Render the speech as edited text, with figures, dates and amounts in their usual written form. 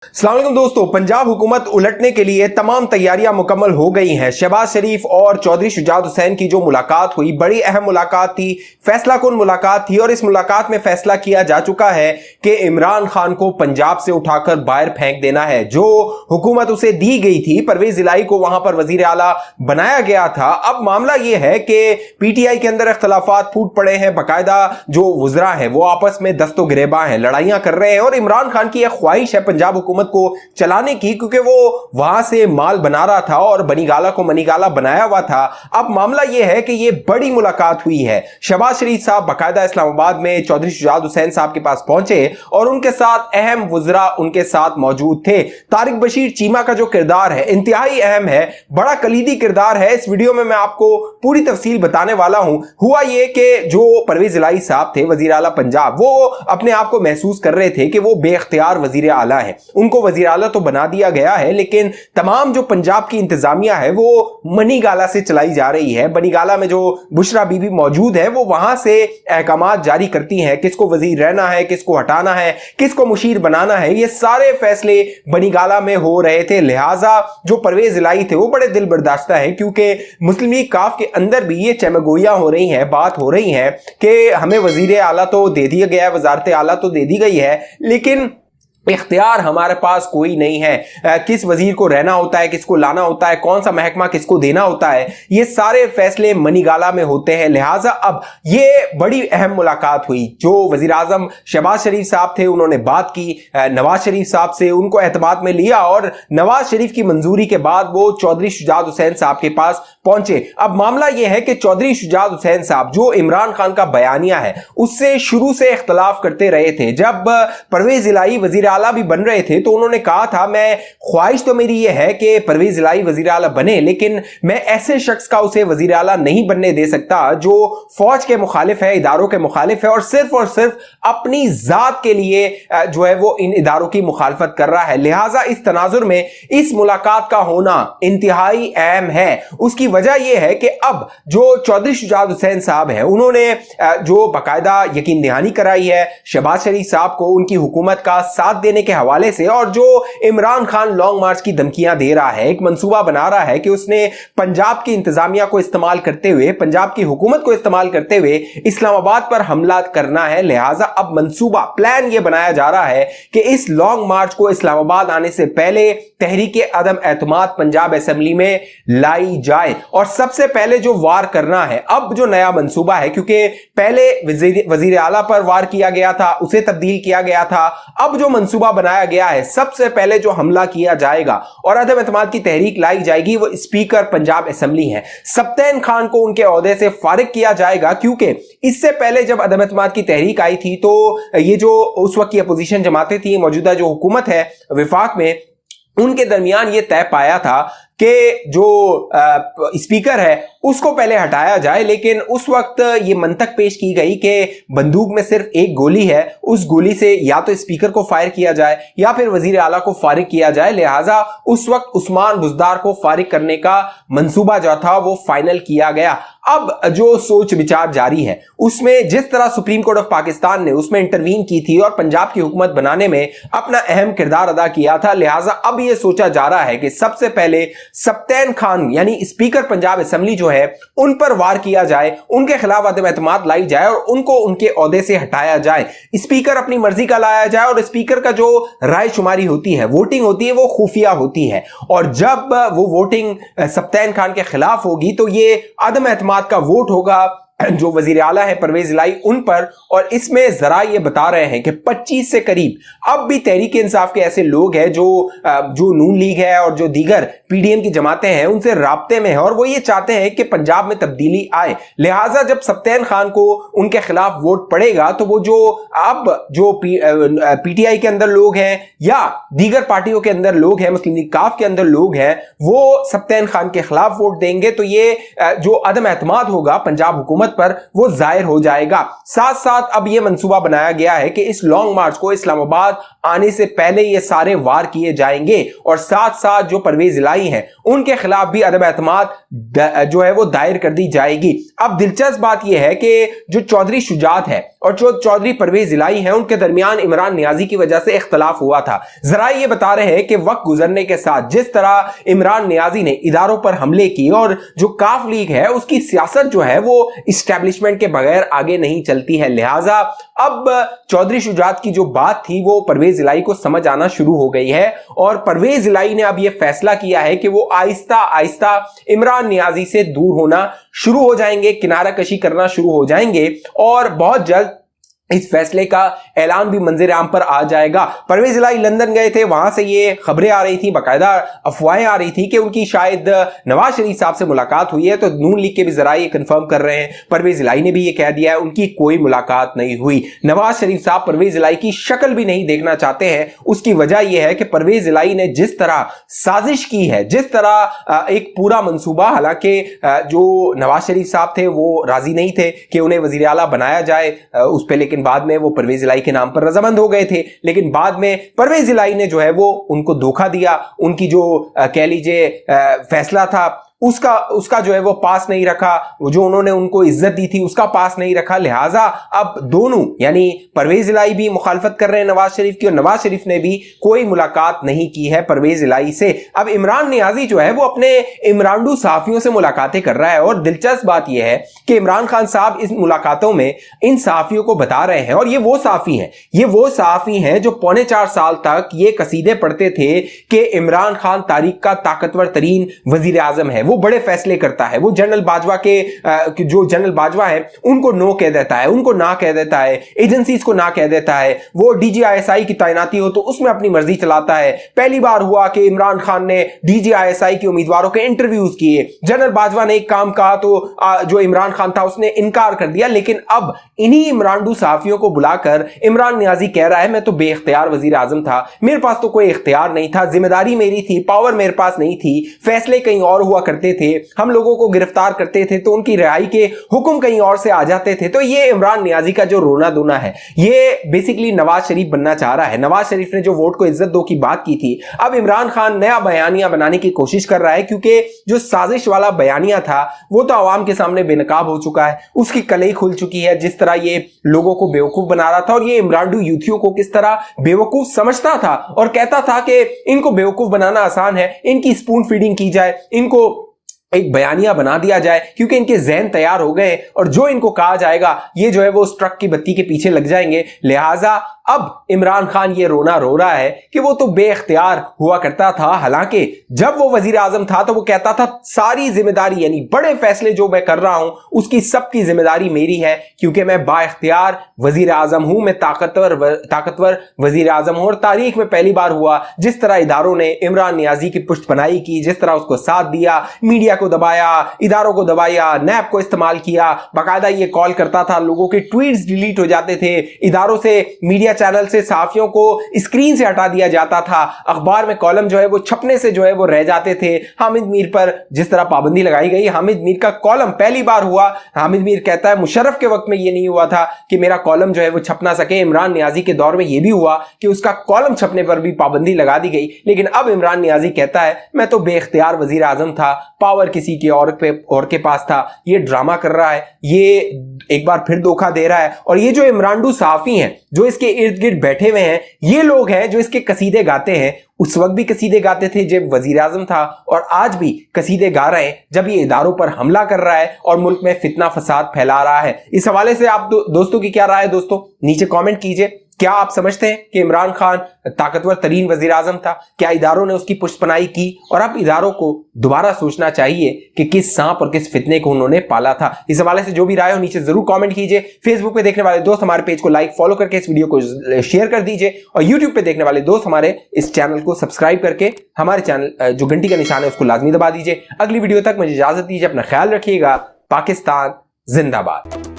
अस्सलाम वालेकुम दोस्तों, पंजाब हुकूमत उलटने के लिए तमाम तैयारियां मुकम्मल हो गई हैं। शहबाज शरीफ और चौधरी शुजात हुसैन की जो मुलाकात हुई, बड़ी अहम मुलाकात थी, फैसला कुन मुलाकात थी और इस मुलाकात में फैसला किया जा चुका है कि इमरान खान को पंजाब से उठाकर बाहर फेंक देना है। जो हुकूमत उसे दी गई थी, परवेज इलाही को वहां पर वजीर आला बनाया गया था। अब मामला यह है कि पीटीआई के अंदर इख्तलाफात फूट पड़े हैं, बाकायदा जो वुज़रा है वो आपस में दस्तो गिरेबा हैं, लड़ाइयां कर रहे हैं और इमरान खान की यह ख्वाहिश है पंजाब हुकूमत को चलाने की, क्योंकि वो वहां से माल बना रहा था और बनीगाला को मनीगाला बनाया हुआ था। अब मामला यह है कि यह बड़ी मुलाकात हुई है। शहबाज शरीफ साहब बाकायदा इस्लामाबाद में चौधरी शुजात हुसैन साहब के पास पहुंचे और उनके साथ अहम वुज़रा उनके साथ मौजूद थे। तारिक बशीर चीमा का जो किरदार है इंतहाई अहम है, बड़ा कलीदी किरदार है। इस वीडियो में मैं आपको पूरी तफसील बताने वाला हूं। हुआ यह कि जो परवेज इलाही साहब थे वजीर आला पंजाब, वो अपने आप को महसूस कर रहे थे कि वो बेख्तियार वजीर आला है। उनको वजीर आला तो बना दिया गया है, लेकिन तमाम जो पंजाब की इंतजामिया है वो मनीगाला से चलाई जा रही है। बनीगाला में जो बुशरा बीबी मौजूद है वो वहां से अहकामात जारी करती हैं, किसको वजीर रहना है, किसको हटाना है, किसको मुशीर बनाना है। ये सारे फैसले बनीगाला में हो रहे थे। लिहाजा जो परवेज इलाही थे वो बड़े दिल बर्दाश्ता है, क्योंकि मुस्लिम लीग काफ के अंदर भी ये चमगोइयां हो रही हैं, बात हो रही है कि हमें वजीर आला तो दे दिया गया है, वजारत आला तो दे दी गई है, लेकिन इख्तियार हमारे पास कोई नहीं है। किस वजीर को रहना होता है, किसको लाना होता है, कौन सा महकमा किसको देना होता है, ये सारे फैसले मनीगाला में होते हैं। लिहाजा अब ये बड़ी अहम मुलाकात हुई। जो वजीर आजम शहबाज शरीफ साहब थे उन्होंने बात की नवाज शरीफ साहब से, उनको एतमाद में लिया और नवाज शरीफ की मंजूरी के बाद वो चौधरी शुजात हुसैन साहब के पास पहुंचे। अब मामला यह है कि चौधरी शुजात हुसैन साहब जो इमरान खान का बयानिया है उससे शुरू से इख्तलाफ करते रहे थे। जब परवेज इलाही वजीर आला भी बन रहे थे तो उन्होंने कहा था, मैं ख्वाहिश तो मेरी यह है कि परवेज इलाही वजीर आला बने, लेकिन मैं ऐसे शख्स का उसे वजीर आला नहीं बनने दे सकता जो फौज के मुखालिफ है, इदारों के मुखालिफ है और सिर्फ अपनी जात के लिए जो है वो इन इदारों की मुखालफत कर रहा है। लिहाजा इस तनाजुर में इस मुलाकात का होना इंतहाई अहम है। उसकी वजह यह है कि अब जो चौधरी शुजात हुसैन साहब है उन्होंने जो बाकायदा यकीन दहानी कराई है शहबाज शरीफ साहब को उनकी हुकूमत का साथ देने के हवाले से, और जो इमरान खान लॉन्ग मार्च की धमकियां दे रहा है, एक मंसूबा बना रहा है कि उसने पंजाब की इंतजामिया को इस्तेमाल करते हुए, पंजाब की हुकूमत को इस्तेमाल करते हुए इस्लामाबाद पर हमला करना है। लिहाजा अब मंसूबा प्लान यह बनाया जा रहा है कि इस लॉन्ग मार्च को इस्लामाबाद आने से पहले तहरीके अदम एतमाद पंजाब असेंबली में लाई जाए और सबसे पहले जो वार करना है, अब जो नया मंसूबा है, क्योंकि पहले वजीर आला पर वार किया गया था, उसे तब्दील किया गया था, अब जो मंसूबा बनाया गया है सबसे पहले जो हमला किया जाएगा और अदम एतमाद की तहरीक लाई जाएगी वो स्पीकर पंजाब असेंबली है सब्तैन खान को उनके ओहदे से फारिग किया जाएगा। क्योंकि इससे पहले जब अदम एतमाद की तहरीक आई थी तो ये जो उस वक्त की अपोजिशन जमातें थी, मौजूदा जो हुकूमत है विफाक में, उनके दरमियान ये तय पाया था कि जो स्पीकर है उसको पहले हटाया जाए, लेकिन उस वक्त ये मंतक पेश की गई कि बंदूक में सिर्फ एक गोली है, उस गोली से या तो स्पीकर को फायर किया जाए या फिर वजीर आला को फारिग किया जाए। लिहाजा उस वक्त उस्मान बुज़दार को फारिग करने का मंसूबा जो था वो फाइनल किया गया। अब जो सोच विचार जारी है उसमें जिस तरह सुप्रीम कोर्ट ऑफ पाकिस्तान ने उसमें इंटरवीन की थी और पंजाब की हुकूमत बनाने में अपना अहम किरदार अदा किया था, लिहाजा अब यह सोचा जा रहा है कि सबसे पहले सब्तैन खान यानी स्पीकर पंजाब असेंबली जो है उन पर वार किया जाए, उनके खिलाफ अदम एतमाद लाई जाए और उनको उनके ओहदे से हटाया जाए। स्पीकर अपनी मर्जी का लाया जाए और स्पीकर का जो राय शुमारी होती है, वोटिंग होती है, वो खुफिया होती है और जब वो वोटिंग सब्तैन खान के खिलाफ होगी तो ये अदम एतमाद का वोट होगा जो वजीर आला है परवेज इलाही उन पर। और इसमें जरा ये बता रहे हैं कि 25 से करीब अब भी तहरीक इंसाफ के ऐसे लोग हैं जो नून लीग है और जो दीगर पीडीएम की जमातें हैं उनसे राब्ते में है और वो ये चाहते हैं कि पंजाब में तब्दीली आए। लिहाजा जब सब्तैन खान को उनके खिलाफ वोट पड़ेगा तो वो जो अब जो पीटीआई के अंदर लोग हैं या दीगर पार्टियों के अंदर लोग हैं, मुस्लिम लीग काफ के अंदर लोग हैं, वो सब्तैन खान के खिलाफ वोट देंगे तो ये जो अदम एतमाद होगा पंजाब हुकूमत पर वो जाहिर हो जाएगा। साथ साथ अब ये मंसूबा बनाया गया है कि इस लॉन्ग मार्च को इस्लामाबाद आने से पहले ये सारे वार किए जाएंगे और साथ साथ जो परवेज इलाही हैं उनके खिलाफ भी अदम एतमाद जो है वो दायर कर दी जाएगी। अब दिलचस्प बात यह है कि जो चौधरी शुजात है और जो चौधरी परवेज इलाही हैं उनके दरमियान इमरान नियाजी की वजह से इख्तलाफ हुआ था। जराए ये बता रहे हैं कि वक्त गुजरने के साथ जिस तरह इमरान नियाजी ने इदारों पर हमले किए और जो काफ लीग है उसकी सियासत जो है वो इस्टेब्लिशमेंट के बगैर आगे नहीं चलती है, लिहाजा अब चौधरी शुजात की जो बात थी वो परवेज इलाही को समझ आना शुरू हो गई है और परवेज इलाही ने अब यह फैसला किया है कि वो आहिस्ता आहिस्ता इमरान नियाजी से दूर होना शुरू हो जाएंगे, किनारा कशी करना शुरू हो जाएंगे और बहुत जल्द इस फैसले का ऐलान भी मंजर आम पर आ जाएगा। परवेज इलाही लंदन गए थे, वहां से ये खबरें आ रही थी, बाकायदा अफवाहें आ रही थी कि उनकी शायद नवाज शरीफ साहब से मुलाकात हुई है, तो नून लीग के भी जराए कंफर्म कर रहे हैं। परवेज इलाही ने भी ये कह दिया है उनकी कोई मुलाकात नहीं हुई। नवाज शरीफ साहब परवेज इलाही की शक्ल भी नहीं देखना चाहते हैं। उसकी वजह यह है कि परवेज इलाही ने जिस तरह साजिश की है, जिस तरह एक पूरा मंसूबा, हालांकि जो नवाज शरीफ साहब थे वो राजी नहीं थे कि उन्हें वजीर आला बनाया जाए उस पर, लेकिन बाद में वो परवेज इलाही के नाम पर रजामंद हो गए थे, लेकिन बाद में परवेज इलाही ने जो है वो उनको धोखा दिया। उनकी जो कह लीजिए फैसला था उसका जो है वो पास नहीं रखा, जो उन्होंने उनको इज्जत दी थी उसका पास नहीं रखा, लिहाजा अब दोनों यानी परवेज इलाही भी मुखालफत कर रहे हैं नवाज शरीफ की और नवाज शरीफ ने भी कोई मुलाकात नहीं की है परवेज इलाही से। अब इमरान नियाजी जो है वो अपने इमरानडू सहाफियों से मुलाकातें कर रहा है और दिलचस्प बात यह है कि इमरान खान साहब इस मुलाकातों में इन सहाफियों को बता रहे हैं, और ये वो सहाफी हैं जो 4.25 साल तक ये कसीदे पढ़ते थे कि इमरान खान तारीख का ताकतवर तरीन वजीर आजम है, वो बड़े फैसले करता है, वो जनरल बाजवा के जो जनरल बाजवा है उनको नो कह देता है, उनको ना कह देता है, एजेंसीज को ना कह देता है, वो DGISI की तैनाती हो तो उसमें अपनी मर्जी चलाता है। पहली बार हुआ कि इमरान खान ने DGISI के उम्मीदवारों के इंटरव्यूज किए, जनरल बाजवा ने एक काम कहा तो जो इमरान खान था उसने इनकार कर दिया, लेकिन अब इन्हीं इमरानडू सहाफियों को बुलाकर इमरान नियाजी कह रहा है मैं तो बेइख्तियार वजीर आजम था, मेरे पास तो कोई इख्तियार नहीं था, जिम्मेदारी मेरी थी, पावर मेरे पास नहीं थी, फैसले कहीं और हुआ करते थे, हम लोगों को गिरफ्तार करते थे तो उनकी रिहाई के हुक्म कहीं और से आ जाते थे। तो ये इमरान नियाजी का जो रोना धोना है ये बेसिकली नवाज शरीफ बनना चाह रहा है। नवाज शरीफ ने जो वोट को इज्जत दो की बात की थी, अब इमरान खान नया बयानिया बनाने की कोशिश कर रहा है, क्योंकि जो साजिश वाला बयानिया था वो तो आवाम के सामने बेनकाब हो चुका है, उसकी कलई खुल चुकी है। जिस तरह ये लोगों को बेवकूफ बना रहा था और ये इमरानडू यूथियों को किस तरह बेवकूफ समझता था और कहता था कि इनको बेवकूफ बनाना आसान है, इनकी स्पून फीडिंग की जाए, इनको एक बयानिया बना दिया जाए, क्योंकि इनके ज़हन तैयार हो गए और जो इनको कहा जाएगा ये जो है वो उस ट्रक की बत्ती के पीछे लग जाएंगे। लिहाजा अब इमरान खान ये रोना रो रहा है कि वो तो बेइख्तियार हुआ करता था, हालांकि जब वो वजीर आजम था तो वो कहता था सारी जिम्मेदारी यानी बड़े फैसले जो मैं कर रहा हूं उसकी सबकी जिम्मेदारी मेरी है, क्योंकि मैं बाइख्तियार वजीर आजम हूं, मैं ताकतवर वजीर आजम हूं। और तारीख में पहली बार हुआ जिस तरह इदारों ने इमरान नियाजी की पुष्टपनाही की, जिस तरह उसको साथ दिया, मीडिया को दबाया, इदारों को दबाया, नैब को इस्तेमाल किया, बाकायदा ये कॉल करता था, लोगों के ट्वीट्स डिलीट हो जाते थे, इदारों से मीडिया चैनल से सहाफियों को स्क्रीन से हटा दिया जाता था, अखबार में कॉलम जो है वो छपने से जो है वो रह जाते थे। हामिद मीर पर जिस तरह पाबंदी लगाई गई, हामिद मीर का कॉलम पहली बार हुआ, हामिद मीर कहता है मुशर्रफ के वक्त में ये नहीं हुआ था कि मेरा कॉलम जो है वो छप ना सके, इमरान नियाजी के दौर में ये भी हुआ कि उसका कॉलम छपने पर भी पाबंदी लगा दी गई। लेकिन अब इमरान नियाजी कहता है मैं तो बेइख्तियार वजीर आजम था, पावर किसी के और के पास था। ये ड्रामा कर रहा है, ये एक बार फिर धोखा दे रहा है। और ये जो इमरानडू सहाफी हैं जो इसके इर्द गिर्द बैठे हुए हैं, ये लोग हैं जो इसके कसीदे गाते हैं। उस वक्त भी कसीदे गाते थे जब वजीर आजम था, और आज भी कसीदे गा रहे हैं जब ये इदारों पर हमला कर रहा है और मुल्क में फितना फसाद फैला रहा है। इस हवाले से आप दोस्तों की क्या राय है? दोस्तों नीचे कमेंट कीजिए। क्या आप समझते हैं कि इमरान खान ताकतवर तरीन वजीर आजम था? क्या इदारों ने उसकी पुष्टपनाही की? और अब इदारों को दोबारा सोचना चाहिए कि किस सांप और किस फितने को उन्होंने पाला था। इस हवाले से जो भी राय हो नीचे जरूर कमेंट कीजिए। फेसबुक पे देखने वाले दोस्त हमारे पेज को लाइक फॉलो करके इस वीडियो को शेयर कर दीजिए, और यूट्यूब पे देखने वाले दोस्त हमारे इस चैनल को सब्सक्राइब करके हमारे चैनल जो घंटी का निशान है उसको लाजमी दबा दीजिए। अगली वीडियो तक मुझे इजाजत दीजिए, अपना ख्याल रखिएगा। पाकिस्तान जिंदाबाद।